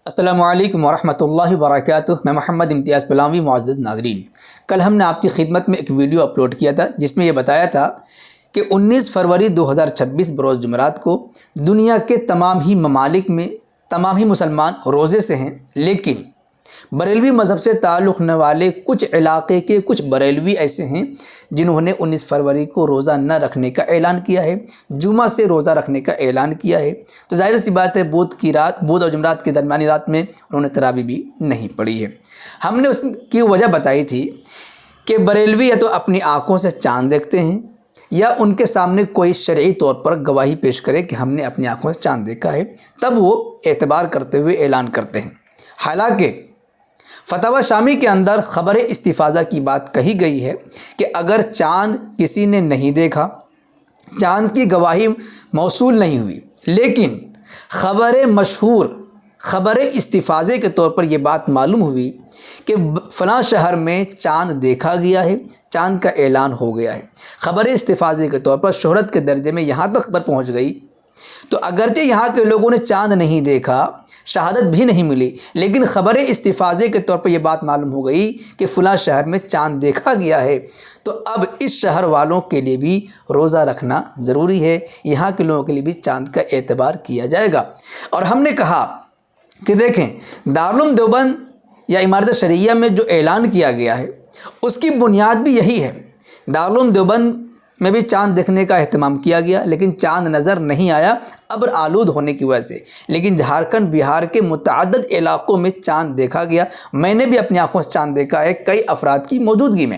السلام علیکم ورحمۃ اللہ وبرکاتہ۔ میں محمد امتیاز پلاوی۔ معزز ناظرین، کل ہم نے آپ کی خدمت میں ایک ویڈیو اپلوڈ کیا تھا جس میں یہ بتایا تھا کہ 19 فروری 2026 بروز جمعرات کو دنیا کے تمام ہی ممالک میں تمام ہی مسلمان روزے سے ہیں، لیکن بریلوی مذہب سے تعلق رکھنے والے کچھ علاقے کے کچھ بریلوی ایسے ہیں جنہوں نے 19 فروری کو روزہ نہ رکھنے کا اعلان کیا ہے، جمعہ سے روزہ رکھنے کا اعلان کیا ہے۔ تو ظاہر سی بات ہے بدھ اور جمعرات کی درمیانی رات میں انہوں نے تراویح بھی نہیں پڑھی ہے۔ ہم نے اس کی وجہ بتائی تھی کہ بریلوی یا تو اپنی آنکھوں سے چاند دیکھتے ہیں یا ان کے سامنے کوئی شرعی طور پر گواہی پیش کرے کہ ہم نے اپنی آنکھوں سے چاند دیکھا ہے، تب وہ اعتبار کرتے ہوئے اعلان کرتے ہیں۔ حالانکہ فتاوی شامی کے اندر خبر استفاضہ کی بات کہی گئی ہے کہ اگر چاند کسی نے نہیں دیکھا، چاند کی گواہی موصول نہیں ہوئی، لیکن خبر مشہور خبر استفاضے کے طور پر یہ بات معلوم ہوئی کہ فلاں شہر میں چاند دیکھا گیا ہے، چاند کا اعلان ہو گیا ہے، خبر استفاضے کے طور پر شہرت کے درجے میں یہاں تک خبر پہنچ گئی، تو اگرچہ یہاں کے لوگوں نے چاند نہیں دیکھا، شہادت بھی نہیں ملی، لیکن خبر استفاضے کے طور پر یہ بات معلوم ہو گئی کہ فلاں شہر میں چاند دیکھا گیا ہے، تو اب اس شہر والوں کے لیے بھی روزہ رکھنا ضروری ہے، یہاں کے لوگوں کے لیے بھی چاند کا اعتبار کیا جائے گا۔ اور ہم نے کہا کہ دیکھیں، دارالعلوم دیوبند یا امارت شرعیہ میں جو اعلان کیا گیا ہے اس کی بنیاد بھی یہی ہے۔ دارالعلوم دیوبند میں بھی چاند دیکھنے کا اہتمام کیا گیا، لیکن چاند نظر نہیں آیا ابر آلود ہونے کی وجہ سے، لیکن جھارکھنڈ بہار کے متعدد علاقوں میں چاند دیکھا گیا۔ میں نے بھی اپنی آنکھوں سے چاند دیکھا ہے کئی افراد کی موجودگی میں۔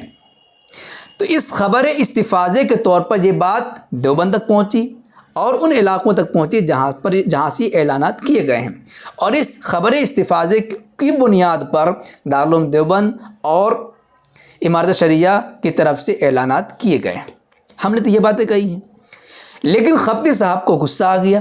تو اس خبر استفاضے کے طور پر یہ بات دیوبند تک پہنچی اور ان علاقوں تک پہنچی جہاں سے اعلانات کیے گئے ہیں، اور اس خبر استفاضے کی بنیاد پر دارالعلوم دیوبند اور امارت شرعیہ کی طرف سے اعلانات کیے گئے ہیں۔ ہم نے تو یہ باتیں کہی ہیں، لیکن خفتی صاحب کو غصہ آ گیا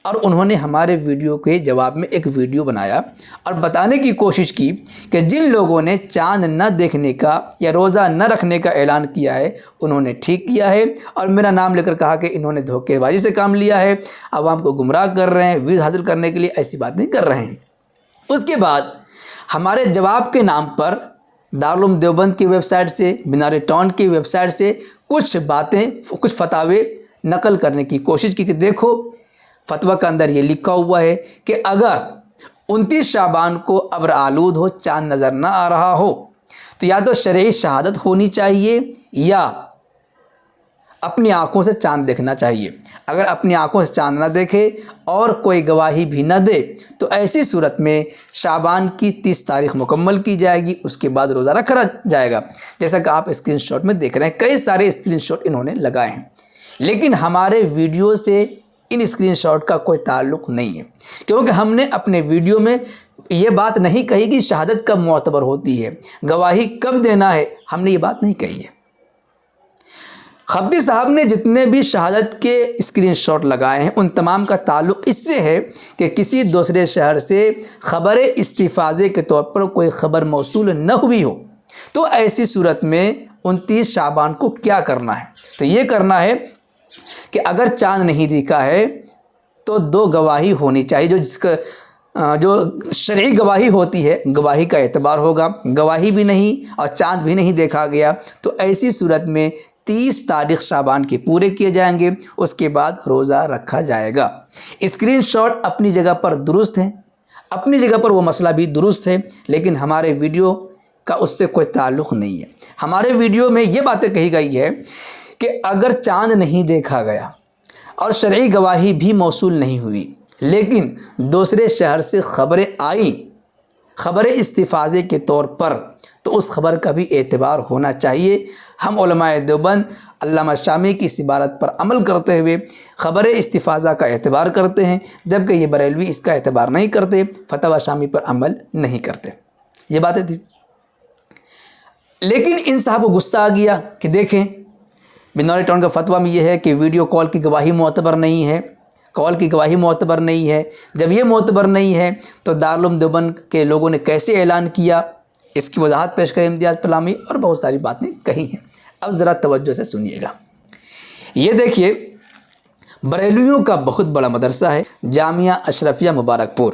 اور انہوں نے ہمارے ویڈیو کے جواب میں ایک ویڈیو بنایا اور بتانے کی کوشش کی کہ جن لوگوں نے چاند نہ دیکھنے کا یا روزہ نہ رکھنے کا اعلان کیا ہے انہوں نے ٹھیک کیا ہے، اور میرا نام لے کر کہا کہ انہوں نے دھوکے بازی سے کام لیا ہے، عوام کو گمراہ کر رہے ہیں، ویوز حاصل کرنے کے لیے ایسی بات نہیں کر رہے ہیں۔ اس کے بعد ہمارے جواب کے نام پر دارالعلوم دیوبند کی ویب سائٹ سے، مینار ٹاؤن کی ویب سائٹ سے کچھ باتیں، کچھ فتاوے نقل کرنے کی کوشش کی کہ دیکھو فتویٰ کے اندر یہ لکھا ہوا ہے کہ اگر 29 شعبان کو ابر آلود ہو، چاند نظر نہ آ رہا ہو، تو یا تو شرعی شہادت ہونی چاہیے یا اپنی آنکھوں سے چاند دیکھنا چاہیے۔ اگر اپنی آنکھوں سے چاند نہ دیکھے اور کوئی گواہی بھی نہ دے تو ایسی صورت میں شعبان کی 30 تاریخ مکمل کی جائے گی، اس کے بعد روزہ رکھا جائے گا، جیسا کہ آپ اسکرین شاٹ میں دیکھ رہے ہیں۔ کئی سارے اسکرین شاٹ انہوں نے لگائے ہیں، لیکن ہمارے ویڈیو سے ان اسکرین شاٹ کا کوئی تعلق نہیں ہے، کیونکہ ہم نے اپنے ویڈیو میں یہ بات نہیں کہی کہ شہادت کب معتبر ہوتی ہے، گواہی کب دینا ہے، ہم نے یہ بات نہیں کہی ہے۔ خفتی صاحب نے جتنے بھی شہادت کے اسکرین شاٹ لگائے ہیں ان تمام کا تعلق اس سے ہے کہ کسی دوسرے شہر سے خبر استفاضے کے طور پر کوئی خبر موصول نہ ہوئی ہو، تو ایسی صورت میں 29 شعبان کو کیا کرنا ہے؟ تو یہ کرنا ہے کہ اگر چاند نہیں دکھا ہے تو 2 گواہی ہونی چاہیے، جو شرعی گواہی ہوتی ہے، گواہی کا اعتبار ہوگا۔ گواہی بھی نہیں اور چاند بھی نہیں دیکھا گیا تو ایسی صورت میں 30 تاریخ شعبان کے پورے کیے جائیں گے، اس کے بعد روزہ رکھا جائے گا۔ اسکرین شاٹ اپنی جگہ پر درست ہیں، اپنی جگہ پر وہ مسئلہ بھی درست ہے، لیکن ہمارے ویڈیو کا اس سے کوئی تعلق نہیں ہے۔ ہمارے ویڈیو میں یہ باتیں کہی گئی ہے کہ اگر چاند نہیں دیکھا گیا اور شرعی گواہی بھی موصول نہیں ہوئی، لیکن دوسرے شہر سے خبریں آئیں خبر استفاضے کے طور پر، تو اس خبر کا بھی اعتبار ہونا چاہیے۔ ہم علماء دیوبند علامہ شامی کی اس عبارت پر عمل کرتے ہوئے خبر استفاضہ کا اعتبار کرتے ہیں، جبکہ یہ بریلوی اس کا اعتبار نہیں کرتے، فتویٰ شامی پر عمل نہیں کرتے۔ یہ باتیں تھیں، لیکن ان صاحب کو غصہ آ گیا کہ دیکھیں مینار ٹاؤن کا فتویٰ میں یہ ہے کہ ویڈیو کال کی گواہی معتبر نہیں ہے، کال کی گواہی معتبر نہیں ہے۔ جب یہ معتبر نہیں ہے تو دارالعلوم دیوبند کے لوگوں نے کیسے اعلان کیا، اس کی وضاحت پیش کریں امتیاز پلامی، اور بہت ساری باتیں کہی ہیں۔ اب ذرا توجہ سے سنیے گا۔ یہ دیکھیے، بریلویوں کا بہت بڑا مدرسہ ہے جامعہ اشرفیہ مبارک پور،